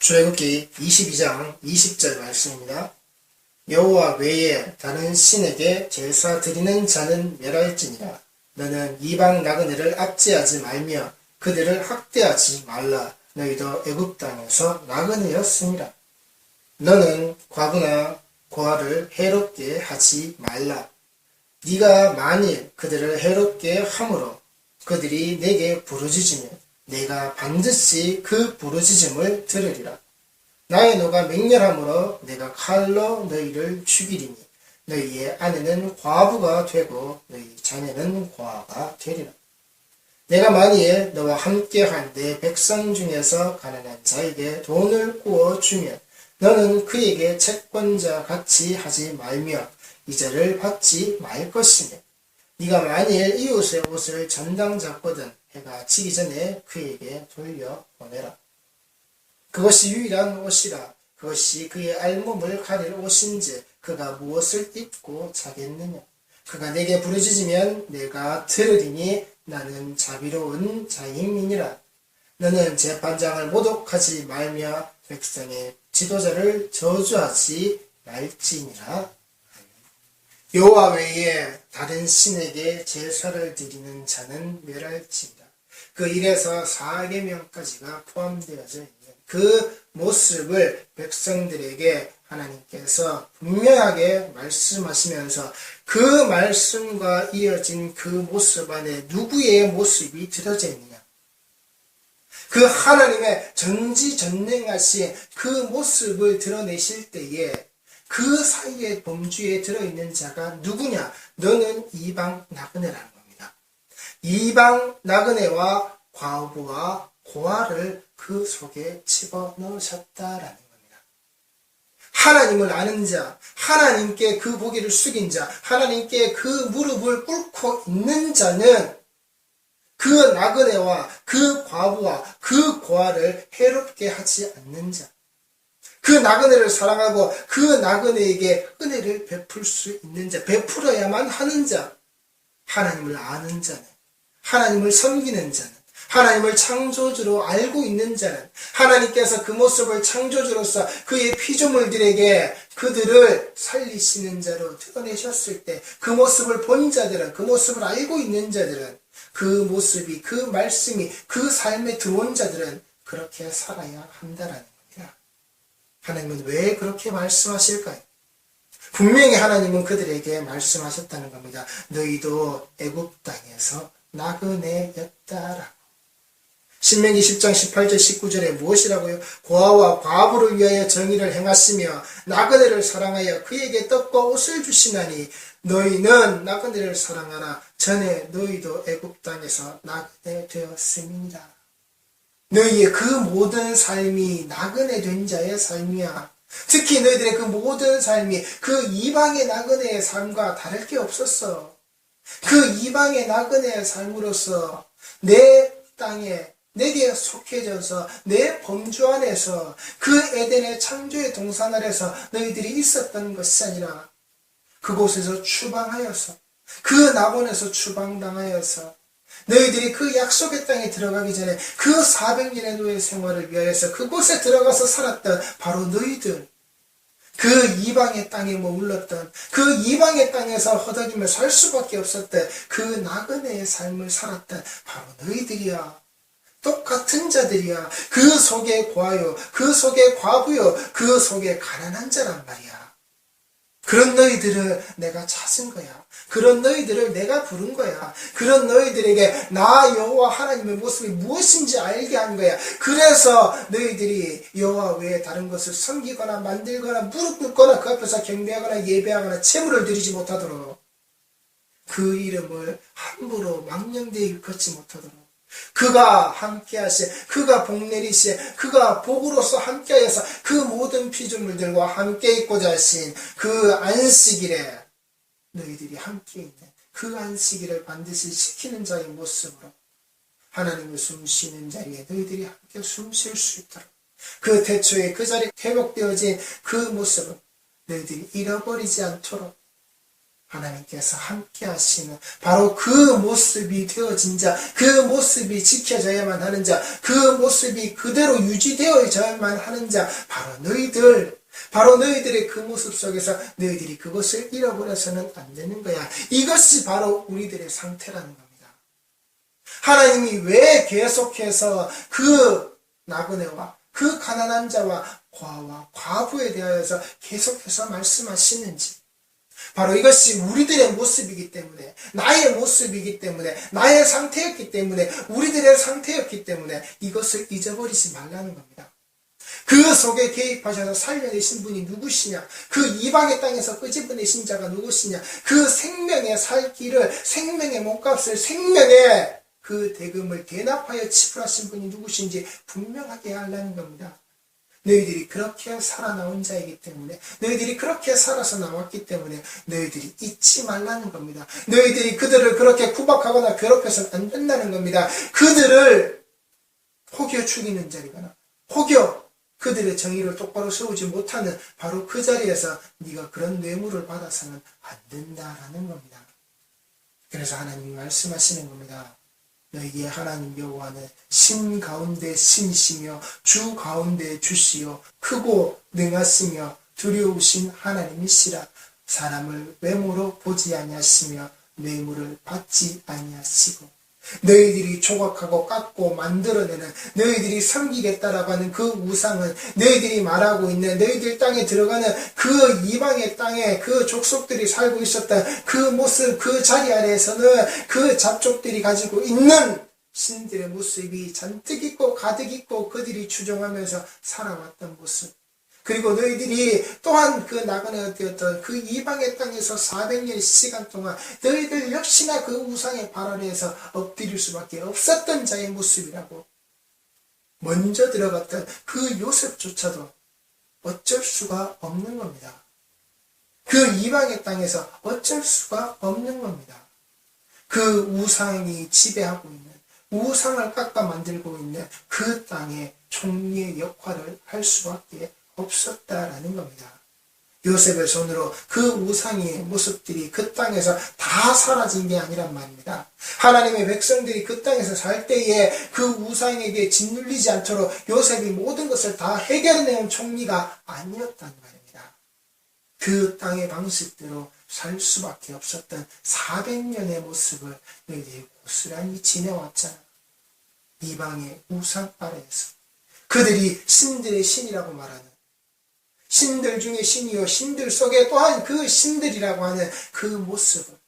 출애굽기 22장 20절 말씀입니다. 여호와 외에 다른 신에게 제사 드리는 자는 멸할지니라. 너는 이방 나그네를 압제하지 말며 그들을 학대하지 말라. 너희도 애굽 땅에서 나그네였으니라. 너는 과부나 고아를 해롭게 하지 말라. 네가 만일 그들을 해롭게 함으로 그들이 내게 부르짖으면 내가 반드시 그 부르짖음을 들으리라. 나의 노가 맹렬함으로 내가 칼로 너희를 죽이리니 너희의 아내는 과부가 되고 너희 자녀는 고아가 되리라. 내가 만일 너와 함께한 내 백성 중에서 가난한 자에게 돈을 구워 주면 너는 그에게 채권자 같이 하지 말며 이자를 받지 말 것이며 네가 만일 이웃의 옷을 전당 잡거든 해가 지기 전에 그에게 돌려보내라. 그것이 유일한 옷이라. 그것이 그의 알몸을 가릴 옷인지 그가 무엇을 입고 자겠느냐. 그가 내게 부르짖으면 내가 들으리니 나는 자비로운 자임이니라. 너는 재판장을 모독하지 말며 백성의 지도자를 저주하지 말지니라. 여호와 외에 다른 신에게 제사를 드리는 자는 멸할지니라. 그 1에서 4계명까지가 포함되어져 있는 그 모습을 백성들에게 하나님께서 분명하게 말씀하시면서 그 말씀과 이어진 그 모습 안에 누구의 모습이 들어져 있느냐. 그 하나님의 전지전능하신 그 모습을 드러내실 때에 그 사이에 범주에 들어있는 자가 누구냐? 너는 이방 나그네라는 겁니다. 이방 나그네와 과부와 고아를 그 속에 집어넣으셨다라는 겁니다. 하나님을 아는 자, 하나님께 그 고개를 숙인 자, 하나님께 그 무릎을 꿇고 있는 자는 그 나그네와 그 과부와 그 고아를 해롭게 하지 않는 자, 그 나그네를 사랑하고 그 나그네에게 은혜를 베풀 수 있는 자, 베풀어야만 하는 자, 하나님을 아는 자는, 하나님을 섬기는 자는, 하나님을 창조주로 알고 있는 자는, 하나님께서 그 모습을 창조주로서 그의 피조물들에게 그들을 살리시는 자로 드러내셨을 때 그 모습을 본 자들은, 그 모습을 알고 있는 자들은, 그 모습이, 그 말씀이 그 삶에 들어온 자들은 그렇게 살아야 한다라는 겁니다. 하나님은 왜 그렇게 말씀하실까요? 분명히 하나님은 그들에게 말씀하셨다는 겁니다. 너희도 애굽 땅에서 나그네였다라고. 신명기 10장 18절 19절에 무엇이라고요? 고아와 과부를 위하여 정의를 행하시며 나그네를 사랑하여 그에게 떡과 옷을 주시나니 너희는 나그네를 사랑하라. 전에 너희도 애굽 땅에서 나그네 되었음이니라. 너희의 그 모든 삶이 나그네 된 자의 삶이야. 특히 너희들의 그 모든 삶이 그 이방의 나그네의 삶과 다를 게 없었어. 그 이방의 나그네의 삶으로서 내 땅에 내게 속해져서 내 범주 안에서 그 에덴의 창조의 동산 아래서 너희들이 있었던 것이 아니라 그곳에서 추방하여서 그 낙원에서 추방당하여서 너희들이 그 약속의 땅에 들어가기 전에 그 400년의 노예 생활을 위하여서 그곳에 들어가서 살았던 바로 너희들, 그 이방의 땅에 머물렀던, 그 이방의 땅에서 허덕이며 살 수밖에 없었던 그 나그네의 삶을 살았던 바로 너희들이야. 똑같은 자들이야. 그 속에 고아요, 그 속에 과부요, 그 속에 가난한 자란 말이야. 그런 너희들을 내가 찾은 거야. 그런 너희들을 내가 부른 거야. 그런 너희들에게 나 여호와 하나님의 모습이 무엇인지 알게 한 거야. 그래서 너희들이 여호와 외에 다른 것을 섬기거나 만들거나 무릎 꿇거나 그 앞에서 경배하거나 예배하거나 제물을 드리지 못하도록, 그 이름을 함부로 망령되이 일컫지 못하도록, 그가 함께하시, 그가 복 내리시, 그가 복으로서 함께하여서 그 모든 피조물들과 함께 있고자 하신 그 안식일에 너희들이 함께 있는 그 안식일을 반드시 지키는 자의 모습으로 하나님을 숨쉬는 자리에 너희들이 함께 숨쉴 수 있도록, 그 태초에 그 자리에 회복되어진 그 모습을 너희들이 잃어버리지 않도록 하나님께서 함께 하시는 바로 그 모습이 되어진 자, 그 모습이 지켜져야만 하는 자, 그 모습이 그대로 유지되어져야만 하는 자, 바로 너희들의 그 모습 속에서 너희들이 그것을 잃어버려서는 안 되는 거야. 이것이 바로 우리들의 상태라는 겁니다. 하나님이 왜 계속해서 그 나그네와 그 가난한 자와 과와 과부에 대하여서 계속해서 말씀하시는지, 바로 이것이 우리들의 모습이기 때문에, 나의 모습이기 때문에, 나의 상태였기 때문에, 우리들의 상태였기 때문에 이것을 잊어버리지 말라는 겁니다. 그 속에 개입하셔서 살려내신 분이 누구시냐? 그 이방의 땅에서 끄집어내신 자가 누구시냐? 그 생명의 살 길을, 생명의 몸값을, 생명의 그 대금을 대납하여 지불하신 분이 누구신지 분명하게 하려는 겁니다. 너희들이 그렇게 살아나온 자이기 때문에, 너희들이 그렇게 살아서 나왔기 때문에 너희들이 잊지 말라는 겁니다. 너희들이 그들을 그렇게 구박하거나 괴롭혀서는 안 된다는 겁니다. 그들을 혹여 죽이는 자리거나 혹여 그들의 정의를 똑바로 세우지 못하는 바로 그 자리에서 네가 그런 뇌물을 받아서는 안 된다라는 겁니다. 그래서 하나님이 말씀하시는 겁니다. 너희의 하나님 여호와는 신 가운데 신이시며 주 가운데 주시요 크고 능하시며 두려우신 하나님이시라. 사람을 외모로 보지 아니하시며 뇌물을 받지 아니하시고, 너희들이 조각하고 깎고 만들어내는, 너희들이 섬기겠다라고 하는 그 우상은, 너희들이 말하고 있는, 너희들 땅에 들어가는 그 이방의 땅에 그 족속들이 살고 있었던 그 모습, 그 자리 아래에서는 그 잡족들이 가지고 있는 신들의 모습이 잔뜩 있고 가득 있고 그들이 추종하면서 살아왔던 모습, 그리고 너희들이 또한 그 나그네가 되었던 그 이방의 땅에서 400년 시간 동안 너희들 역시나 그 우상의 발 아래에서 엎드릴 수밖에 없었던 자의 모습이라고. 먼저 들어갔던 그 요셉조차도 어쩔 수가 없는 겁니다. 그 이방의 땅에서 어쩔 수가 없는 겁니다. 그 우상이 지배하고 있는, 우상을 깎아 만들고 있는 그 땅의 총리의 역할을 할 수밖에 없었다라는 겁니다. 요셉의 손으로 그 우상의 모습들이 그 땅에서 다 사라진 게 아니란 말입니다. 하나님의 백성들이 그 땅에서 살 때에 그 우상에게 짓눌리지 않도록 요셉이 모든 것을 다 해결해내는 총리가 아니었단 말입니다. 그 땅의 방식대로 살 수밖에 없었던 400년의 모습을 너희들이 고스란히 지내왔잖아. 이방의 우상 아래에서 그들이 신들의 신이라고 말하는, 신들 중에 신이요 신들 속에 또한 그 신들이라고 하는 그 모습을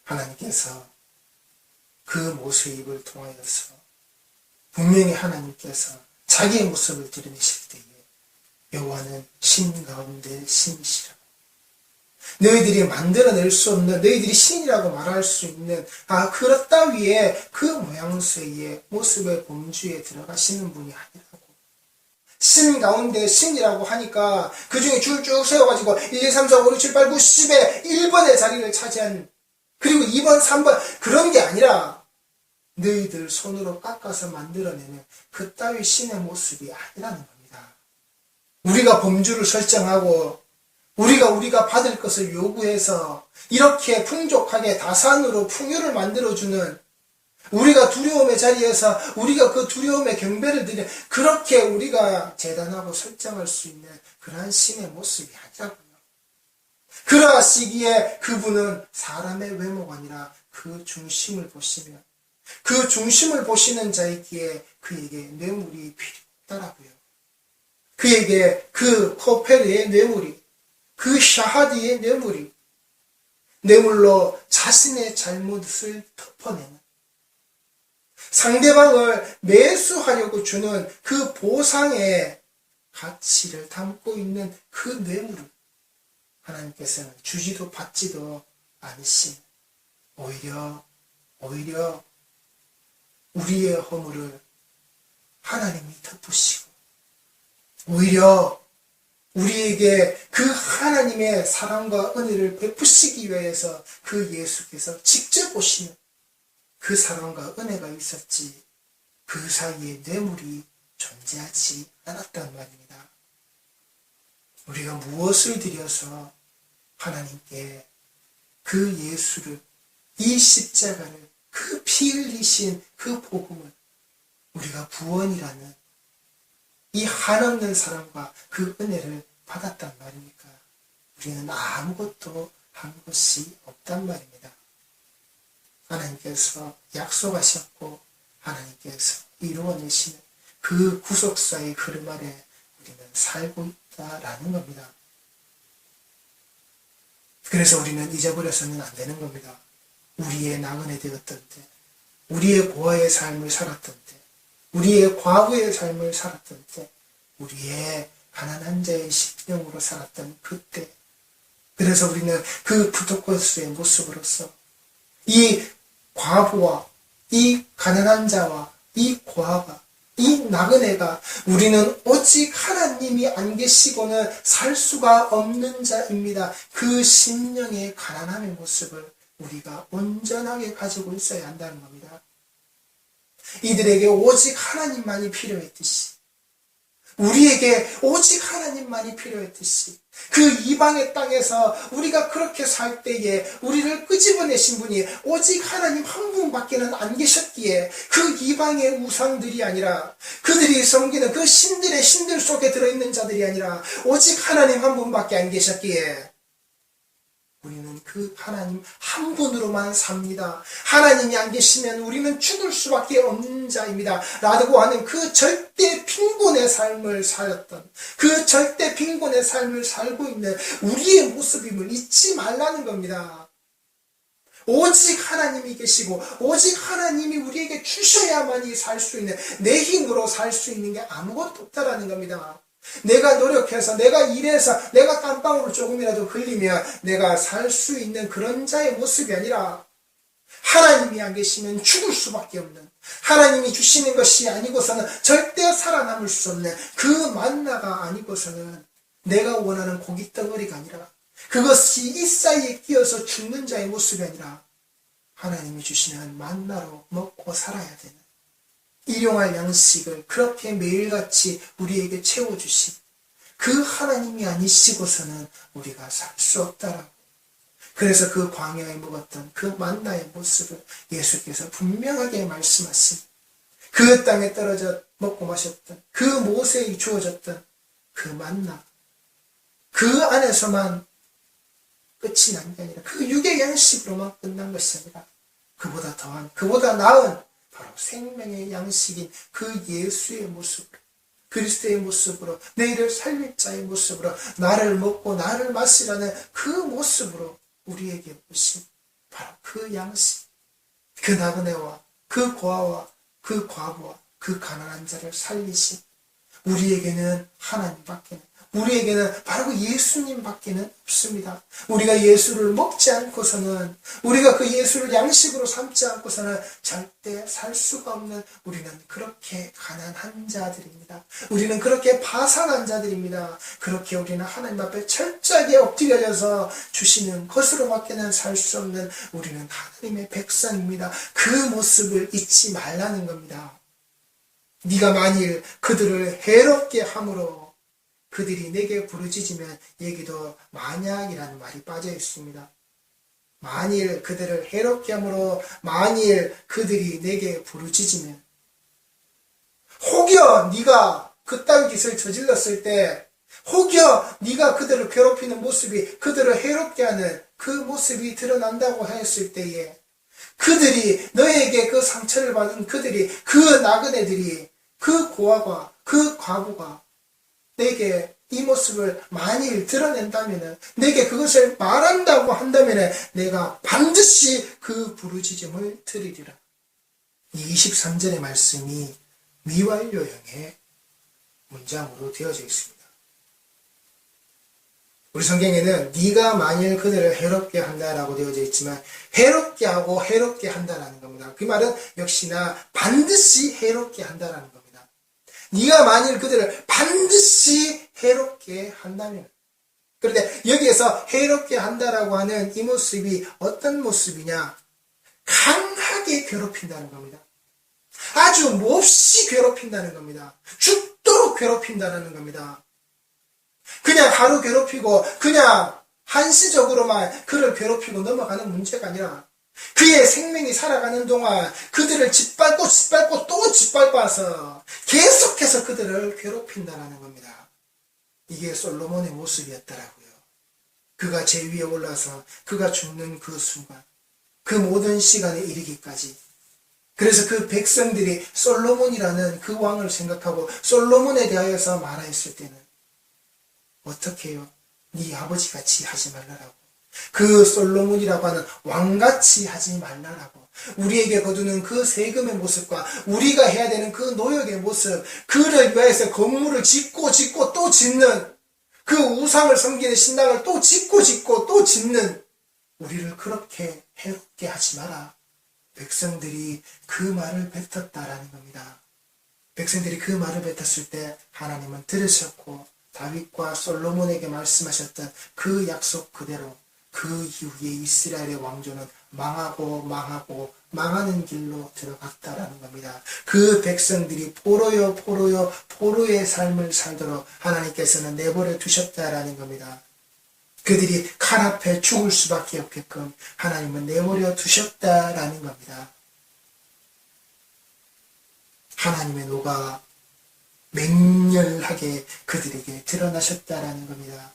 하나님께서 그 모습을 통하여서 분명히 하나님께서 자기의 모습을 드러내실 때에 여호와는 신 가운데 신이시라. 너희들이 만들어낼 수 없는, 너희들이 신이라고 말할 수 있는 그렇다 위에 그 모양새의 모습의 범주에 들어가시는 분이 아니라고. 신 가운데 신이라고 하니까 그 중에 줄 쭉 세워가지고 1, 2, 3, 4, 5, 6, 7, 8, 9, 10에 1번의 자리를 차지한, 그리고 2번, 3번 그런 게 아니라 너희들 손으로 깎아서 만들어내는 그 따위 신의 모습이 아니라는 겁니다. 우리가 범주를 설정하고 우리가 받을 것을 요구해서 이렇게 풍족하게 다산으로 풍요를 만들어주는, 우리가 두려움의 자리에서 우리가 그 두려움의 경배를 드리는, 그렇게 우리가 재단하고 설정할 수 있는 그러한 신의 모습이 아니라고요. 그러하시기에 그분은 사람의 외모가 아니라 그 중심을 보시며, 그 중심을 보시는 자이기에 그에게 뇌물이 필요 없다라고요. 그에게 그 코페르의 뇌물이, 그 샤하디의 뇌물로 자신의 잘못을 덮어내는, 상대방을 매수하려고 주는 그 보상의 가치를 담고 있는 그 뇌물을 하나님께서는 주지도 받지도 않으신, 오히려 우리의 허물을 하나님이 덮으시고, 오히려 우리에게 그 하나님의 사랑과 은혜를 베푸시기 위해서 그 예수께서 직접 오시는 그 사랑과 은혜가 있었지, 그 사이에 뇌물이 존재하지 않았단 말입니다. 우리가 무엇을 드려서 하나님께 그 예수를, 이 십자가를, 그 피 흘리신 그 복음을 우리가 구원이라는 이 한없는 사랑과 그 은혜를 받았단 말입니까? 우리는 아무것도 한 것이 없단 말입니다. 하나님께서 약속하셨고 하나님께서 이루어내시는 그 구속사의 흐름 아래 우리는 살고 있다라는 겁니다. 그래서 우리는 잊어버려서는 안 되는 겁니다. 우리의 나그네 되었던 때, 우리의 고아의 삶을 살았던 때, 우리의 과부의 삶을 살았던 때, 우리의 가난한 자의 심령으로 살았던 그때, 그래서 우리는 그 부토코스의 모습으로서 이 과부와 이 가난한 자와 이 고아가, 이 나그네가 우리는 오직 하나님이 안 계시고는 살 수가 없는 자입니다. 그 심령의 가난함의 모습을 우리가 온전하게 가지고 있어야 한다는 겁니다. 이들에게 오직 하나님만이 필요했듯이, 우리에게 오직 하나님만이 필요했듯이, 그 이방의 땅에서 우리가 그렇게 살 때에 우리를 끄집어내신 분이 오직 하나님 한 분밖에는 안 계셨기에, 그 이방의 우상들이 아니라, 그들이 섬기는 그 신들의 신들 속에 들어있는 자들이 아니라 오직 하나님 한 분밖에 안 계셨기에 우리는 그 하나님 한 분으로만 삽니다. 하나님이 안 계시면 우리는 죽을 수밖에 없는 자입니다. 라고 하는 그 절대 빈곤의 삶을 살았던, 그 절대 빈곤의 삶을 살고 있는 우리의 모습임을 잊지 말라는 겁니다. 오직 하나님이 계시고 오직 하나님이 우리에게 주셔야만이 살 수 있는, 내 힘으로 살 수 있는 게 아무것도 없다라는 겁니다. 내가 노력해서, 내가 일해서, 내가 땀방울을 조금이라도 흘리면 내가 살 수 있는 그런 자의 모습이 아니라, 하나님이 안 계시면 죽을 수밖에 없는, 하나님이 주시는 것이 아니고서는 절대 살아남을 수 없는 그 만나가 아니고서는 내가 원하는 고깃덩어리가 아니라, 그것이 이 사이에 끼어서 죽는 자의 모습이 아니라 하나님이 주시는 만나로 먹고 살아야 되는, 일용할 양식을 그렇게 매일같이 우리에게 채워주신 그 하나님이 아니시고서는 우리가 살 수 없다라고. 그래서 그 광야에 먹었던 그 만나의 모습을 예수께서 분명하게 말씀하신, 그 땅에 떨어져 먹고 마셨던, 그 모세에 주어졌던 그 만나, 그 안에서만 끝이 난 게 아니라, 그 육의 양식으로만 끝난 것이 아니라 그보다 더한, 그보다 나은 바로 생명의 양식인 그 예수의 모습으로, 그리스도의 모습으로, 내일을 살릴 자의 모습으로, 나를 먹고 나를 마시라는 그 모습으로 우리에게 오신 바로 그 양식, 그 나그네와 그 고아와 그 과부와 그 가난한 자를 살리신, 우리에게는 하나님밖에는, 우리에게는 바로 예수님밖에는 없습니다. 우리가 예수를 먹지 않고서는, 우리가 그 예수를 양식으로 삼지 않고서는 절대 살 수가 없는, 우리는 그렇게 가난한 자들입니다. 우리는 그렇게 파산한 자들입니다. 그렇게 우리는 하나님 앞에 철저하게 엎드려져서 주시는 것으로밖에는 살 수 없는 우리는 하나님의 백성입니다. 그 모습을 잊지 말라는 겁니다. 네가 만일 그들을 해롭게 함으로 그들이 내게 부르짖으면, 여기도 만약이라는 말이 빠져 있습니다. 만일 그들을 해롭게 함으로, 만일 그들이 내게 부르짖으면, 혹여 네가 그따위 짓을 저질렀을 때, 혹여 네가 그들을 괴롭히는 모습이, 그들을 해롭게 하는 그 모습이 드러난다고 했을 때에, 그들이 너에게 그 상처를 받은 그들이, 그 나그네들이, 그 고아가, 그 과부가 내게 이 모습을 만일 드러낸다면, 내게 그것을 말한다고 한다면 내가 반드시 그 부르짖음을 들으리라. 이 23절의 말씀이 미완료형의 문장으로 되어져 있습니다. 우리 성경에는 네가 만일 그들을 해롭게 한다라고 되어져 있지만, 해롭게 하고 해롭게 한다라는 겁니다. 그 말은 역시나 반드시 해롭게 한다라는 겁니다. 네가 만일 그들을 반드시 해롭게 한다면, 그런데 여기에서 해롭게 한다라고 하는 이 모습이 어떤 모습이냐? 강하게 괴롭힌다는 겁니다. 아주 몹시 괴롭힌다는 겁니다. 죽도록 괴롭힌다는 겁니다. 그냥 하루 괴롭히고, 그냥 한시적으로만 그를 괴롭히고 넘어가는 문제가 아니라 그의 생명이 살아가는 동안 그들을 짓밟고 또 짓밟아서 계속해서 그들을 괴롭힌다는 겁니다. 이게 솔로몬의 모습이었더라고요. 그가 제위에 올라서 그가 죽는 그 순간, 그 모든 시간에 이르기까지. 그래서 그 백성들이 솔로몬이라는 그 왕을 생각하고 솔로몬에 대하여서 말하였을 때는 어떻게 해요? 네 아버지같이 하지 말라라고. 그 솔로몬이라고 하는 왕같이 하지 말라라고. 우리에게 거두는 그 세금의 모습과 우리가 해야 되는 그 노역의 모습, 그를 위해서 건물을 짓고 또 짓는, 그 우상을 섬기는 신당을 또 짓고 또 짓는, 우리를 그렇게 해롭게 하지 마라. 백성들이 그 말을 뱉었다라는 겁니다. 백성들이 그 말을 뱉었을 때 하나님은 들으셨고 다윗과 솔로몬에게 말씀하셨던 그 약속 그대로 그 이후에 이스라엘의 왕조는 망하는 길로 들어갔다라는 겁니다. 그 백성들이 포로의 삶을 살도록 하나님께서는 내버려 두셨다라는 겁니다. 그들이 칼 앞에 죽을 수밖에 없게끔 하나님은 내버려 두셨다라는 겁니다. 하나님의 노가 맹렬하게 그들에게 드러나셨다라는 겁니다.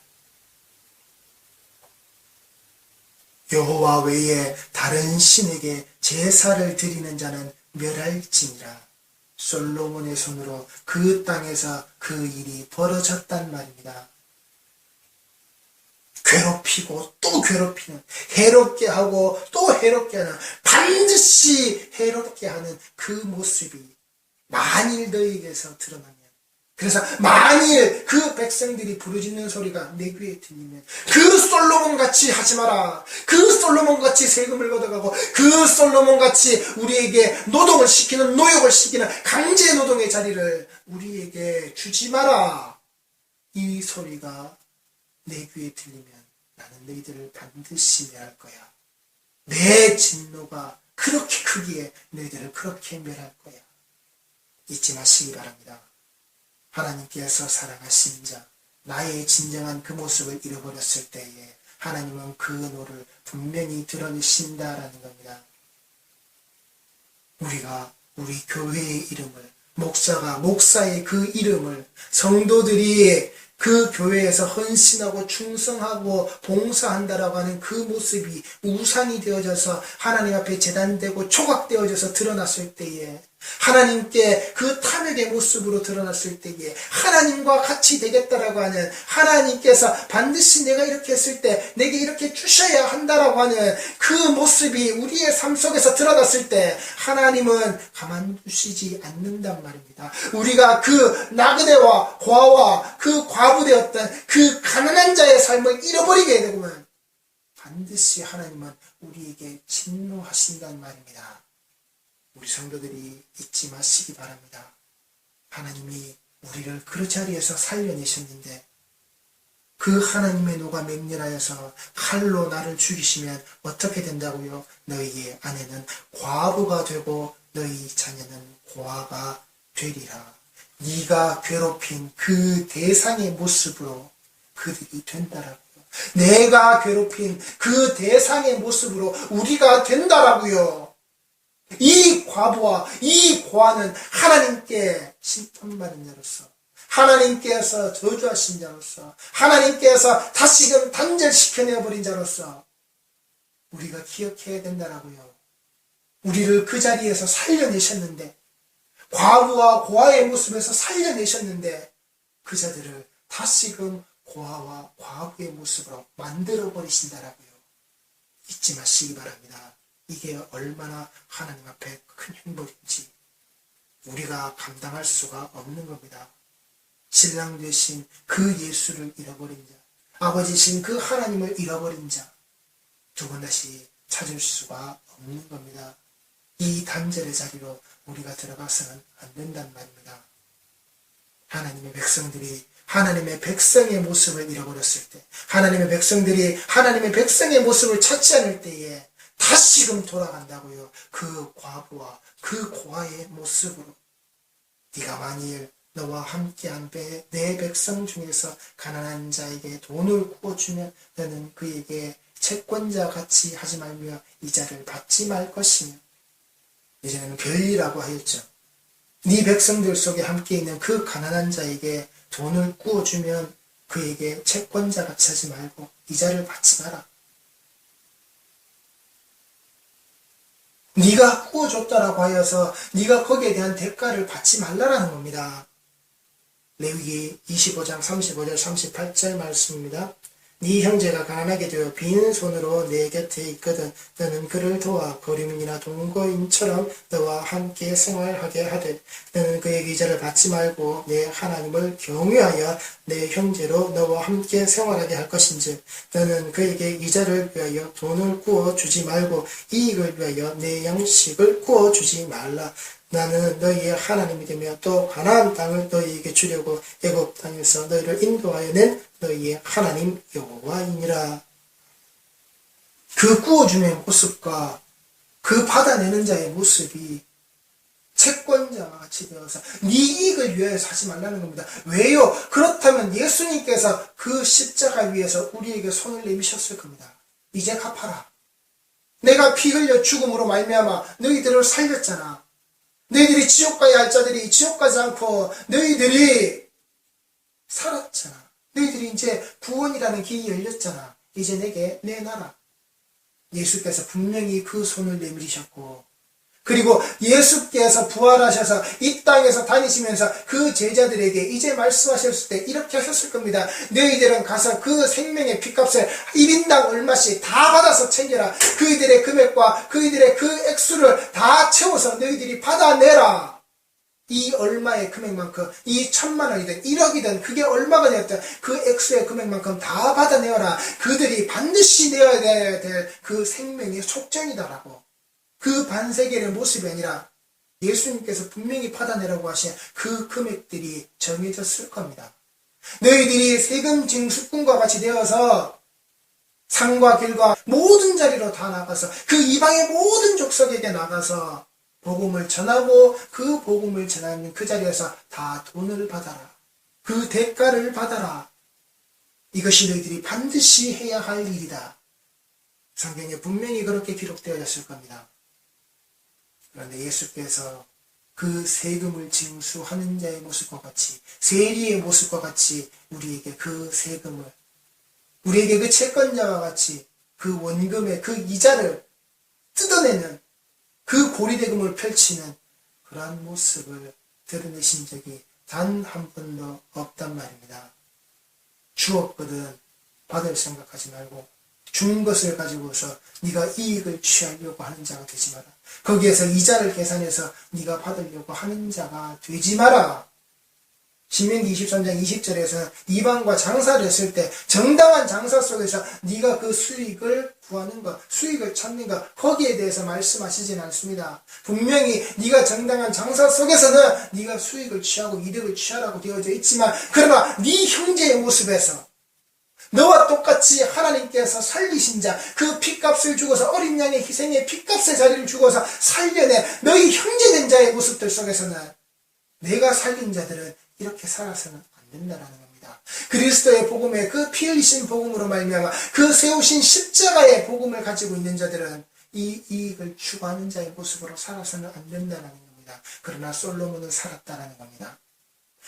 여호와 외에 다른 신에게 제사를 드리는 자는 멸할지니라. 솔로몬의 손으로 그 땅에서 그 일이 벌어졌단 말입니다. 괴롭히고 또 괴롭히는, 해롭게 하고 또 해롭게 하는, 반드시 해롭게 하는 그 모습이 만일 너희에게서 드러나면, 그래서 만일 그 백성들이 부르짖는 소리가 내 귀에 들리면 그 솔로몬같이 하지 마라. 그 솔로몬같이 세금을 걷어가고 그 솔로몬같이 우리에게 노동을 시키는, 노역을 시키는 강제 노동의 자리를 우리에게 주지 마라. 이 소리가 내 귀에 들리면 나는 너희들을 반드시 멸할 거야. 내 진노가 그렇게 크기에 너희들을 그렇게 멸할 거야. 잊지 마시기 바랍니다. 하나님께서 사랑하신 자, 나의 진정한 그 모습을 잃어버렸을 때에 하나님은 그 노를 분명히 드러내신다라는 겁니다. 우리가 우리 교회의 이름을, 목사가 목사의 그 이름을, 성도들이 그 교회에서 헌신하고 충성하고 봉사한다라고 하는 그 모습이 우상이 되어져서 하나님 앞에 제단되고 조각되어져서 드러났을 때에, 하나님께 그 탐욕의 모습으로 드러났을 때에 하나님과 같이 되겠다라고 하는, 하나님께서 반드시 내가 이렇게 했을 때 내게 이렇게 주셔야 한다라고 하는 그 모습이 우리의 삶 속에서 드러났을 때 하나님은 가만두시지 않는단 말입니다. 우리가 그 나그네와 고아와 그 과부되었던 그 가난한 자의 삶을 잃어버리게 되면 반드시 하나님은 우리에게 진노하신단 말입니다. 우리 성도들이 잊지 마시기 바랍니다. 하나님이 우리를 그 자리에서 살려내셨는데 그 하나님의 노가 맹렬하여서 칼로 나를 죽이시면 어떻게 된다고요? 너희의 아내는 과부가 되고 너희 자녀는 고아가 되리라. 네가 괴롭힌 그 대상의 모습으로 그들이 된다라고요. 내가 괴롭힌 그 대상의 모습으로 우리가 된다라고요. 이 과부와 이 고아는 하나님께 심판받은 자로서, 하나님께서 저주하신 자로서, 하나님께서 다시금 단절시켜내버린 자로서 우리가 기억해야 된다라고요. 우리를 그 자리에서 살려내셨는데, 과부와 고아의 모습에서 살려내셨는데 그 자들을 다시금 고아와 과부의 모습으로 만들어버리신다라고요. 잊지 마시기 바랍니다. 이게 얼마나 하나님 앞에 큰 형벌인지 우리가 감당할 수가 없는 겁니다. 신랑 되신 그 예수를 잃어버린 자, 아버지신 그 하나님을 잃어버린 자, 두 번 다시 찾을 수가 없는 겁니다. 이 단절의 자리로 우리가 들어가서는 안 된단 말입니다. 하나님의 백성들이 하나님의 백성의 모습을 잃어버렸을 때, 하나님의 백성들이 하나님의 백성의 모습을 찾지 않을 때에 다시금 돌아간다고요. 그 과부와 그 고아의 모습으로. 네가 만일 너와 함께한 내 백성 중에서 가난한 자에게 돈을 구워주면 너는 그에게 채권자 같이 하지 말며 이자를 받지 말 것이며, 이제는 별이라고 하였죠. 네 백성들 속에 함께 있는 그 가난한 자에게 돈을 구워주면 그에게 채권자 같이 하지 말고 이자를 받지 마라. 네가 구워줬다라고 하여서 네가 거기에 대한 대가를 받지 말라라는 겁니다. 레위기 25장 35절 38절 말씀입니다. 네 형제가 가난하게 되어 빈손으로 내 곁에 있거든 너는 그를 도와 거류민이나 동거인처럼 너와 함께 생활하게 하되 너는 그에게 이자를 받지 말고 내 하나님을 경외하여 내 형제로 너와 함께 생활하게 할 것인즉 너는 그에게 이자를 위하여 돈을 구워 주지 말고 이익을 위하여 내 양식을 구워 주지 말라. 나는 너희의 하나님이 되며 또 가나안 땅을 너희에게 주려고 애굽 땅에서 너희를 인도하여 낸 너희의 하나님 여호와이니라. 그 구워주는 모습과 그 받아내는 자의 모습이 채권자와 같이 되어서 네 이익을 위해서 하지 말라는 겁니다. 왜요? 그렇다면 예수님께서 그 십자가 위에서 우리에게 손을 내미셨을 겁니다. 이제 갚아라. 내가 피 흘려 죽음으로 말미암아 너희들을 살렸잖아. 너희들이 지옥 가야 할 자들이 지옥 가지 않고 너희들이 살았잖아. 너희들이 이제 구원이라는 길이 열렸잖아. 이제 내게 내놔라. 예수께서 분명히 그 손을 내밀으셨고, 그리고 예수께서 부활하셔서 이 땅에서 다니시면서 그 제자들에게 이제 말씀하셨을 때 이렇게 하셨을 겁니다. 너희들은 가서 그 생명의 피값을 1인당 얼마씩 다 받아서 챙겨라. 그이들의 금액과 그이들의 그 액수를 다 채워서 너희들이 받아내라. 이 얼마의 금액만큼, 이 1,000만 원이든 1억이든 그게 얼마가 되었든 그 액수의 금액만큼 다 받아내어라. 그들이 반드시 내어야 될 그 생명의 속전이다라고. 그 반세계의 모습이 아니라 예수님께서 분명히 받아내라고 하신 그 금액들이 정해졌을 겁니다. 너희들이 세금 징수꾼과 같이 되어서 산과 길과 모든 자리로 다 나가서 그 이방의 모든 족속에게 나가서 복음을 전하고 그 복음을 전하는 그 자리에서 다 돈을 받아라. 그 대가를 받아라. 이것이 너희들이 반드시 해야 할 일이다. 성경에 분명히 그렇게 기록되어졌을 겁니다. 그런데 예수께서 그 세금을 징수하는 자의 모습과 같이, 세리의 모습과 같이 우리에게 그 세금을, 우리에게 그 채권자와 같이 그 원금의 그 이자를 뜯어내는 그 고리대금을 펼치는 그러한 모습을 드러내신 적이 단 한 번도 없단 말입니다. 주었거든 받을 생각하지 말고 준 것을 가지고서 네가 이익을 취하려고 하는 자가 되지 마라. 거기에서 이자를 계산해서 네가 받으려고 하는 자가 되지 마라. 신명기 23장 20절에서 이방과 장사를 했을 때 정당한 장사 속에서 네가 그 수익을 구하는 것, 수익을 찾는 것, 거기에 대해서 말씀하시진 않습니다. 분명히 네가 정당한 장사 속에서는 네가 수익을 취하고 이득을 취하라고 되어져 있지만, 그러나 네 형제의 모습에서 너와 똑같이 하나님께서 살리신 자, 그 피값을 주고서 어린 양의 희생의 피값의 자리를 주고서 살려내 너희 형제된 자의 모습들 속에서는 내가 살린 자들은 이렇게 살아서는 안 된다는 겁니다. 그리스도의 복음에 그 피 흘리신 복음으로 말미암아 그 세우신 십자가의 복음을 가지고 있는 자들은 이 이익을 추구하는 자의 모습으로 살아서는 안 된다는 겁니다. 그러나 솔로몬은 살았다는 겁니다.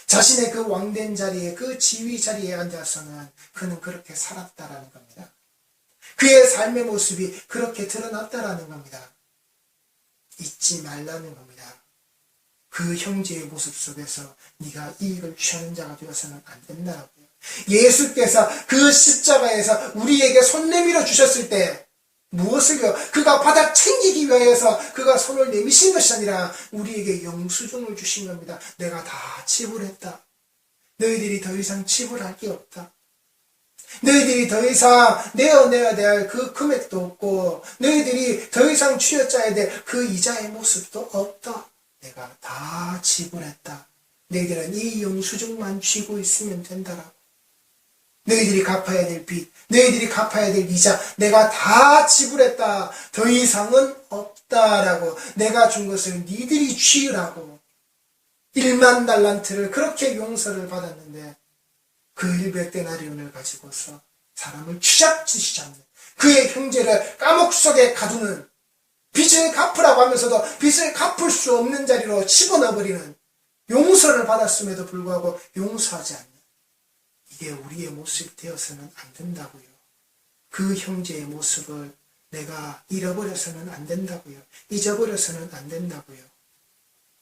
자신의 그 왕된 자리에, 그 지위 자리에 앉아서는 그는 그렇게 살았다라는 겁니다. 그의 삶의 모습이 그렇게 드러났다라는 겁니다. 잊지 말라는 겁니다. 그 형제의 모습 속에서 네가 이익을 취하는 자가 되어서는 안 된다고요. 예수께서 그 십자가에서 우리에게 손 내밀어 주셨을 때 무엇을요? 그가 받아 챙기기 위해서 그가 손을 내미신 것이 아니라 우리에게 영수증을 주신 겁니다. 내가 다 지불했다. 너희들이 더 이상 지불할 게 없다. 너희들이 더 이상 내어내야 될 그 금액도 없고 너희들이 더 이상 쥐어짜야 될 그 이자의 모습도 없다. 내가 다 지불했다. 너희들은 이 영수증만 쥐고 있으면 된다라고. 너희들이 갚아야 될 빚, 너희들이 갚아야 될 이자, 내가 다 지불했다. 더 이상은 없다라고. 내가 준 것을 니들이 쥐으라고. 1만 달란트를 그렇게 용서를 받았는데 그 100데나리온을 가지고서 사람을 쥐잡듯이 잡는, 그의 형제를 감옥 속에 가두는, 빚을 갚으라고 하면서도 빚을 갚을 수 없는 자리로 집어넣어버리는, 용서를 받았음에도 불구하고 용서하지 않는, 이게 우리의 모습이 되어서는 안 된다고요. 그 형제의 모습을 내가 잃어버려서는 안 된다고요. 잊어버려서는 안 된다고요.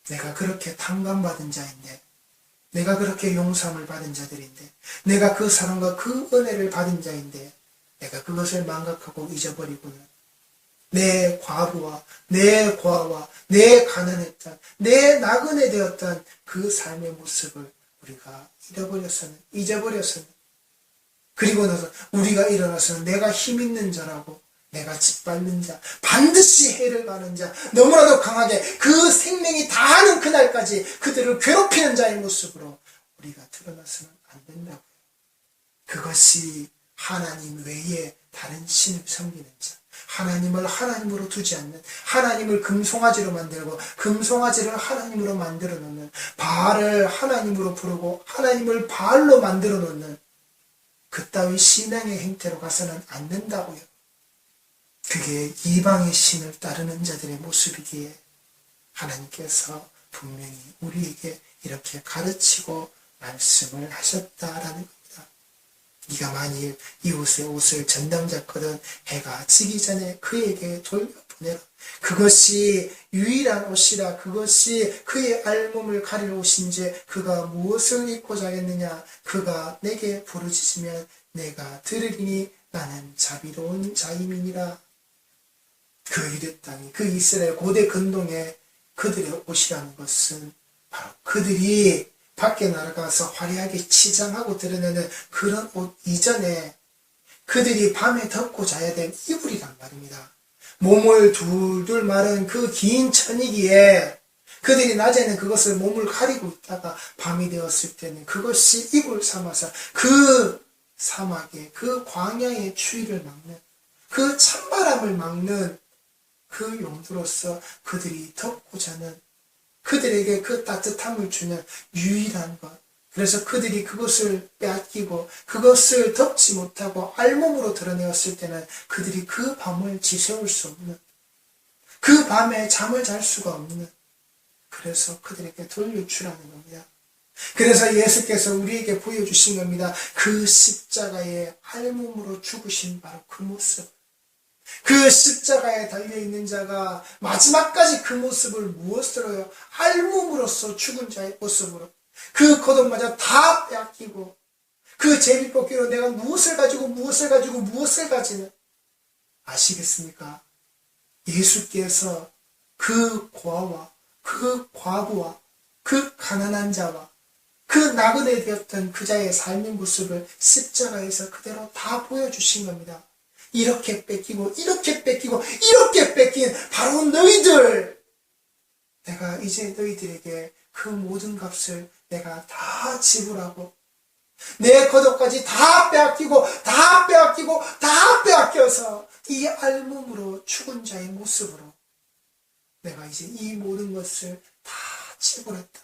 내가 그렇게 탕감받은 자인데, 내가 그렇게 용서함을 받은 자들인데, 내가 그 사랑과 그 은혜를 받은 자인데, 내가 그것을 망각하고 잊어버리고는 내 과부와 내 고아와 내 가난했던, 내 나그네 되었던 그 삶의 모습을 우리가 잃어버려서는, 잊어버려서는, 그리고 나서 우리가 일어나서는 내가 힘 있는 자라고, 내가 짓밟는 자, 반드시 해를 가는 자, 너무나도 강하게 그 생명이 다하는 그날까지 그들을 괴롭히는 자의 모습으로 우리가 드러나서는 안 된다고요. 그것이 하나님 외에 다른 신을 섬기는 자, 하나님을 하나님으로 두지 않는, 하나님을 금송아지로 만들고 금송아지를 하나님으로 만들어 놓는, 바알을 하나님으로 부르고 하나님을 바알로 만들어 놓는 그따위 신앙의 행태로 가서는 안 된다고요. 그게 이방의 신을 따르는 자들의 모습이기에 하나님께서 분명히 우리에게 이렇게 가르치고 말씀을 하셨다라는 겁니다. 네가 만일 이웃의 옷을 전당 잡거든 해가 지기 전에 그에게 돌려보내라. 그것이 유일한 옷이라. 그것이 그의 알몸을 가릴 옷인지 그가 무엇을 입고자 하겠느냐. 그가 내게 부르짖으면 내가 들으리니 나는 자비로운 자임이니라. 그 유대 땅이, 그 이스라엘 고대 근동에 그들의 옷이라는 것은 바로 그들이 밖에 나가서 화려하게 치장하고 드러내는 그런 옷 이전에 그들이 밤에 덮고 자야 될 이불이란 말입니다. 몸을 둘둘 마른 그 긴 천이기에 그들이 낮에는 그것을 몸을 가리고 있다가 밤이 되었을 때는 그것이 이불 삼아서 그 사막에, 그 광야의 추위를 막는, 그 찬바람을 막는 그 용도로서 그들이 덮고 자는, 그들에게 그 따뜻함을 주는 유일한 것. 그래서 그들이 그것을 빼앗기고 그것을 덮지 못하고 알몸으로 드러내었을 때는 그들이 그 밤을 지새울 수 없는, 그 밤에 잠을 잘 수가 없는, 그래서 그들에게 돌려주라는 겁니다. 그래서 예수께서 우리에게 보여주신 겁니다. 그 십자가에 알몸으로 죽으신 바로 그 모습. 그 십자가에 달려있는 자가 마지막까지 그 모습을 무엇으로요? 알몸으로써 죽은 자의 모습으로. 그 겉옷마저 다 빼앗기고 그 제비뽑기로 내가 무엇을 가지고 가지는, 아시겠습니까? 예수께서 그 고아와 그 과부와 그 가난한 자와 그 나그네 되었던 그 자의 삶의 모습을 십자가에서 그대로 다 보여주신 겁니다. 이렇게 뺏기고 이렇게 뺏긴 바로 너희들, 내가 이제 너희들에게 그 모든 값을 내가 다 지불하고 내 겉옷까지 다 빼앗겨서 이 알몸으로 죽은 자의 모습으로 내가 이제 이 모든 것을 다 지불했다.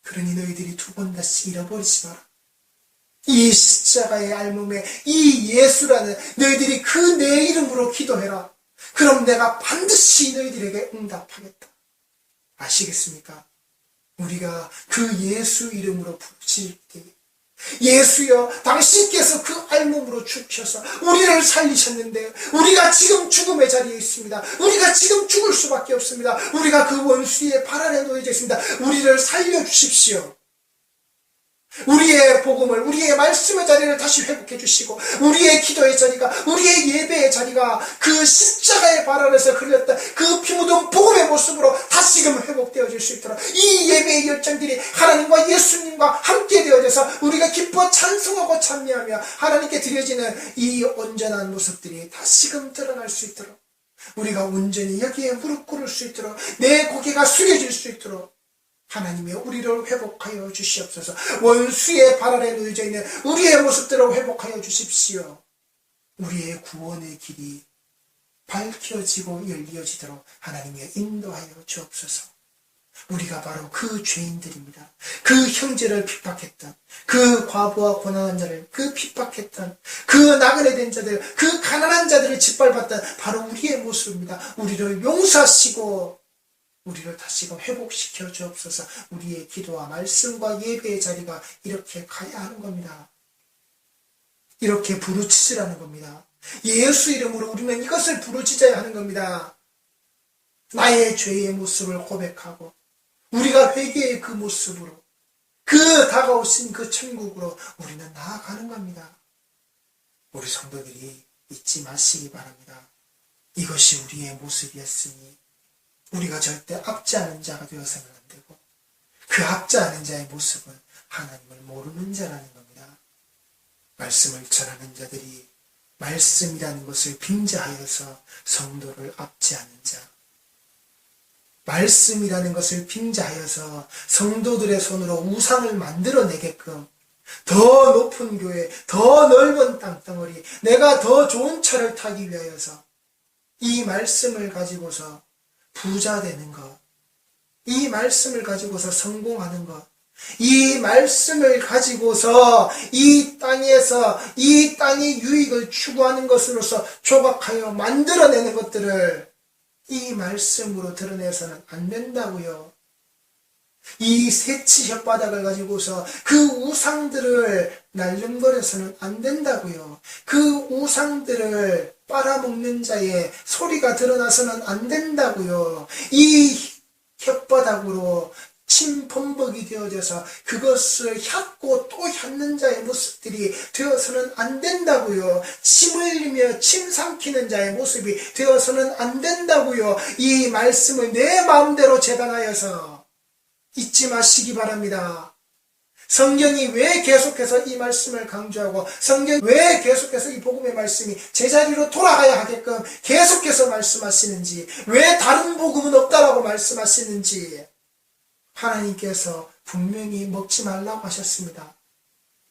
그러니 너희들이 두 번 다시 잃어버리지 마라. 이 십자가의 알몸에 이 예수라는 너희들이 그 내 이름으로 기도해라. 그럼 내가 반드시 너희들에게 응답하겠다. 아시겠습니까? 우리가 그 예수 이름으로 부르짖을 때, 예수여, 당신께서 그 알몸으로 죽으셔서 우리를 살리셨는데 우리가 지금 죽음의 자리에 있습니다. 우리가 지금 죽을 수밖에 없습니다. 우리가 그 원수의 발 아래 놓여져 있습니다. 우리를 살려주십시오. 우리의 복음을, 우리의 말씀의 자리를 다시 회복해 주시고 우리의 기도의 자리가, 우리의 예배의 자리가 그 십자가의 발 아래서 흘렸던 그 피 묻은 복음의 모습으로 다시금 회복되어질 수 있도록 이 예배의 열정들이 하나님과 예수님과 함께 되어져서 우리가 기뻐 찬송하고 찬미하며 하나님께 드려지는 이 온전한 모습들이 다시금 드러날 수 있도록, 우리가 온전히 여기에 무릎 꿇을 수 있도록, 내 고개가 숙여질 수 있도록 하나님의 우리를 회복하여 주시옵소서. 원수의 발 아래 놓여져 있는 우리의 모습들을 회복하여 주십시오. 우리의 구원의 길이 밝혀지고 열려지도록 하나님의 인도하여 주옵소서. 우리가 바로 그 죄인들입니다. 그 형제를 핍박했던, 그 과부와 고난한 자를 그 핍박했던, 그 나그네 된 자들, 그 가난한 자들을 짓밟았던 바로 우리의 모습입니다. 우리를 용서하시고 우리를 다시금 회복시켜 주옵소서. 우리의 기도와 말씀과 예배의 자리가 이렇게 가야 하는 겁니다. 이렇게 부르짖으라는 겁니다. 예수 이름으로 우리는 이것을 부르짖어야 하는 겁니다. 나의 죄의 모습을 고백하고 우리가 회개의 그 모습으로 그 다가오신 그 천국으로 우리는 나아가는 겁니다. 우리 성도들이 잊지 마시기 바랍니다. 이것이 우리의 모습이었으니 우리가 절대 압제하는 자가 되어서는 안 되고, 그 압제하는 자의 모습은 하나님을 모르는 자라는 겁니다. 말씀을 전하는 자들이 말씀이라는 것을 빙자하여서 성도를 압제하는 자, 말씀이라는 것을 빙자하여서 성도들의 손으로 우상을 만들어내게끔 더 높은 교회, 더 넓은 땅덩어리, 내가 더 좋은 차를 타기 위하여서 이 말씀을 가지고서 부자 되는 것, 이 말씀을 가지고서 성공하는 것, 이 말씀을 가지고서 이 땅에서 이 땅의 유익을 추구하는 것으로서 조각하여 만들어내는 것들을 이 말씀으로 드러내서는 안 된다고요. 이 새치 혓바닥을 가지고서 그 우상들을 날름거려서는 안 된다고요. 그 우상들을 빨아먹는 자의 소리가 드러나서는 안 된다고요. 이 혓바닥으로 침 범벅이 되어져서 그것을 핥고 또 핥는 자의 모습들이 되어서는 안 된다고요. 침 흘리며 침 삼키는 자의 모습이 되어서는 안 된다고요. 이 말씀을 내 마음대로 재단하여서 잊지 마시기 바랍니다. 성경이 왜 계속해서 이 말씀을 강조하고, 성경이 왜 계속해서 이 복음의 말씀이 제자리로 돌아가야 하게끔 계속해서 말씀하시는지, 왜 다른 복음은 없다라고 말씀하시는지, 하나님께서 분명히 먹지 말라고 하셨습니다.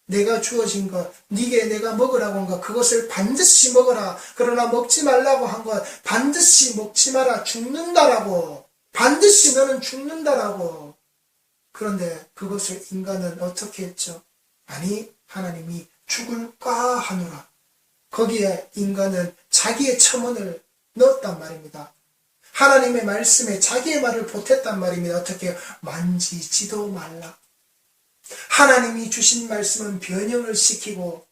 내가 주어진 것, 네게 내가 먹으라고 한 것, 그것을 반드시 먹어라. 그러나 먹지 말라고 한 것 반드시 먹지 마라. 죽는다라고. 반드시 너는 죽는다라고. 그런데 그것을 인간은 어떻게 했죠? 아니, 하나님이 죽을까 하노라. 거기에 인간은 자기의 첨언을 넣었단 말입니다. 하나님의 말씀에 자기의 말을 보탰단 말입니다. 어떻게? 만지지도 말라. 하나님이 주신 말씀은 변형을 시키고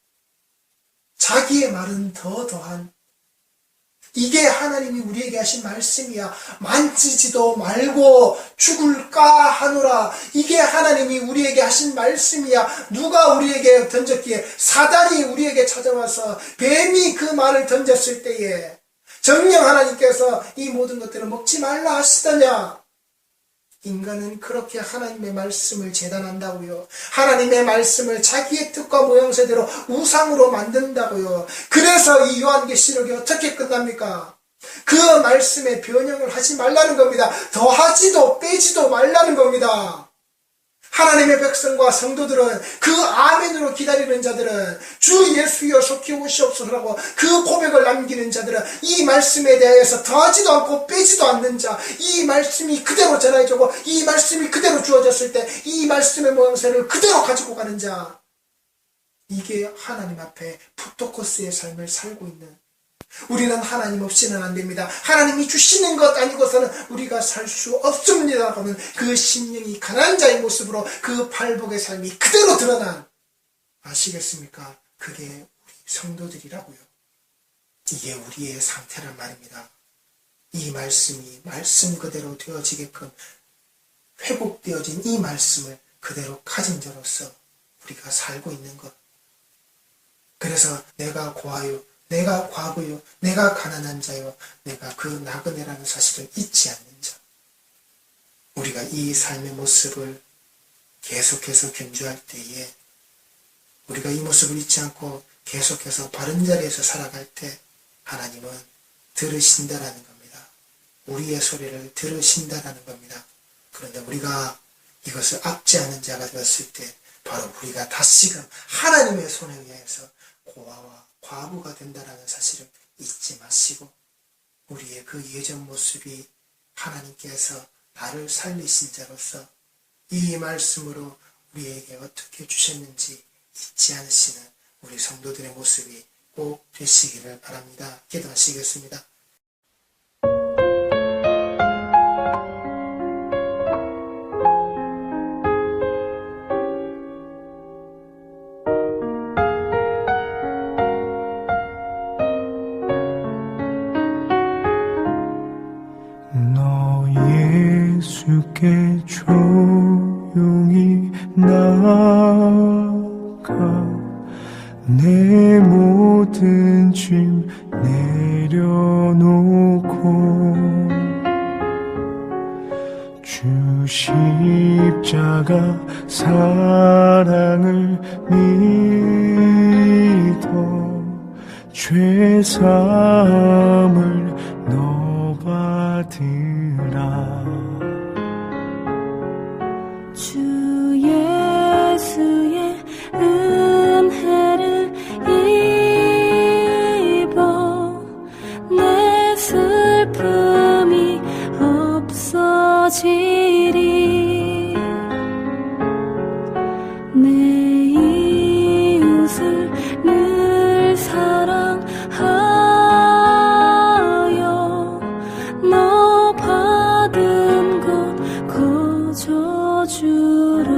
자기의 말은 더한, 이게 하나님이 우리에게 하신 말씀이야. 만지지도 말고 죽을까 하노라. 이게 하나님이 우리에게 하신 말씀이야. 누가 우리에게 던졌기에? 사단이 우리에게 찾아와서 뱀이 그 말을 던졌을 때에 정녕 하나님께서 이 모든 것들을 먹지 말라 하시더냐? 인간은 그렇게 하나님의 말씀을 재단한다고요. 하나님의 말씀을 자기의 뜻과 모양새대로 우상으로 만든다고요. 그래서 이 요한계시록이 어떻게 끝납니까? 그 말씀에 변형을 하지 말라는 겁니다. 더하지도 빼지도 말라는 겁니다. 하나님의 백성과 성도들은, 그 아멘으로 기다리는 자들은, 주 예수여 속히 오시옵소서라고 그 고백을 남기는 자들은 이 말씀에 대해서 더하지도 않고 빼지도 않는 자, 이 말씀이 그대로 전해지고 이 말씀이 그대로 주어졌을 때 이 말씀의 모양새를 그대로 가지고 가는 자, 이게 하나님 앞에 푸토코스의 삶을 살고 있는, 우리는 하나님 없이는 안 됩니다. 하나님이 주시는 것 아니고서는 우리가 살 수 없습니다. 하는 그 심령이 가난한 자의 모습으로 그 팔복의 삶이 그대로 드러난, 아시겠습니까? 그게 우리 성도들이라고요. 이게 우리의 상태란 말입니다. 이 말씀이 말씀 그대로 되어지게끔 회복되어진 이 말씀을 그대로 가진 자로서 우리가 살고 있는 것. 그래서 내가 고아요, 내가 과부요, 내가 가난한 자요, 내가 그 나그네라는 사실을 잊지 않는 자. 우리가 이 삶의 모습을 계속해서 견주할 때에, 우리가 이 모습을 잊지 않고 계속해서 바른 자리에서 살아갈 때 하나님은 들으신다라는 겁니다. 우리의 소리를 들으신다라는 겁니다. 그런데 우리가 이것을 압제하는 자가 되었을 때 바로 우리가 다시금 하나님의 손에 의해서 고아와 과부가 된다라는 사실을 잊지 마시고, 우리의 그 예전 모습이 하나님께서 나를 살리신 자로서 이 말씀으로 우리에게 어떻게 주셨는지 잊지 않으시는 우리 성도들의 모습이 꼭 되시기를 바랍니다. 기도하시겠습니다. 너 예수께 조용히 나가 내 모든 짐 내려놓고 주 십자가 사랑을 믿어 죄 사함을 너 받으라. 주 예수의 은혜를 입어 내 슬픔이 없어지리. 내 이웃을 늘 사랑하여 너 받은 것 거저주라.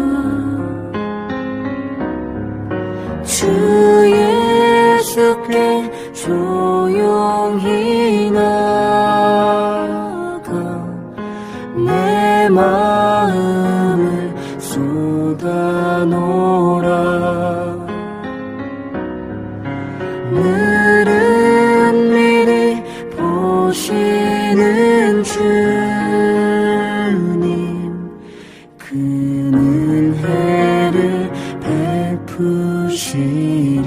주 예수께 조용히 나가 내 마음을 쏟아놓으라. 늘은 미리 보시는 주님 그 은혜를 베푸시리.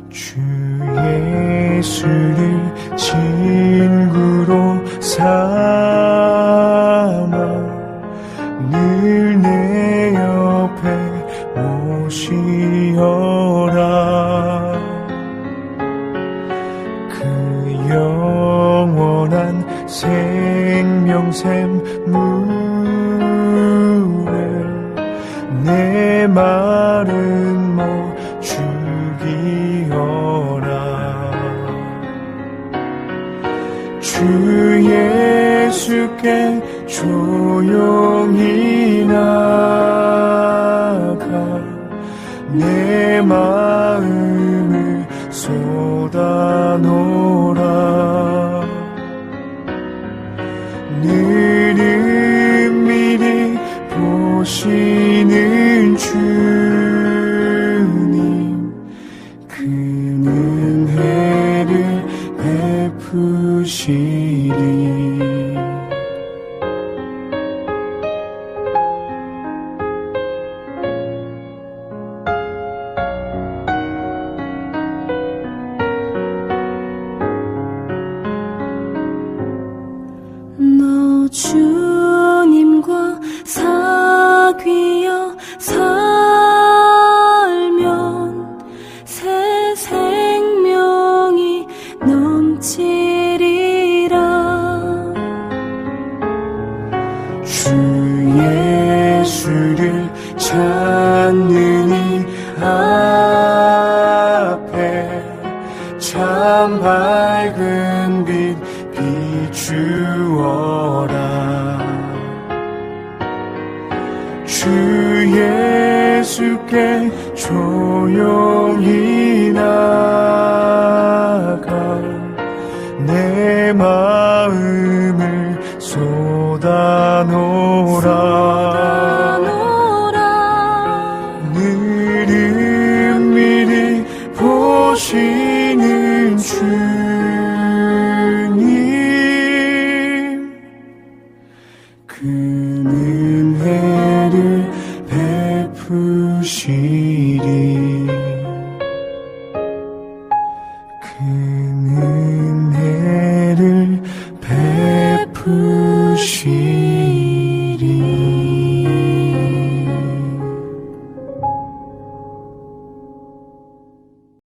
주 예수를 친구로 삼아 늘 내 옆에 모시어라. 그 영원한 생명샘 물에 내 마른 목 죽이어라. 주 예수께 조용히 나가 내 마음을 쏟아놓으라. 늘은 미리 보시는 주님 그 은혜를 베푸시리. 너 주님과 사귀어 살면 새 생명이 넘치리라. 주 예수를 찾는 이 앞에 참 밝은 빛 비추어라. 주 예수께 조용히 나가 내 마음을 쏟아놓으라. 늘은 미리 보시는 주님 그 은혜를 베푸시리. 그 은혜를 베푸시리.